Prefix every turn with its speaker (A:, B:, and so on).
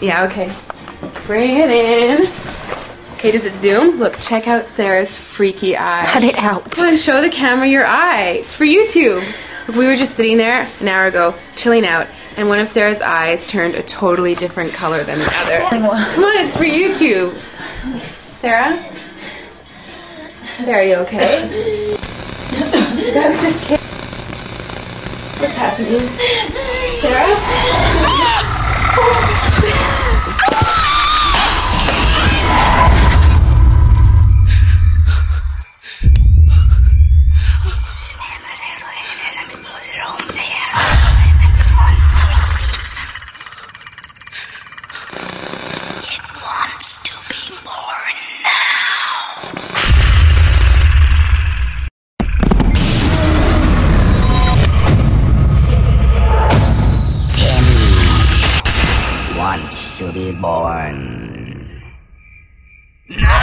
A: Yeah, okay. Bring it in. Okay, does it zoom? Look, check out Sarah's freaky eye.
B: Cut it out.
A: Come on, show the camera your eye. It's for YouTube. Look, we were just sitting there an hour ago, chilling out, and one of Sarah's eyes turned a totally different color than the other. Come on, it's for YouTube. Sarah? Sarah, are you okay? That was just kidding. What's happening? Sarah?
C: It wants to be born now. Timmy wants to be born. No!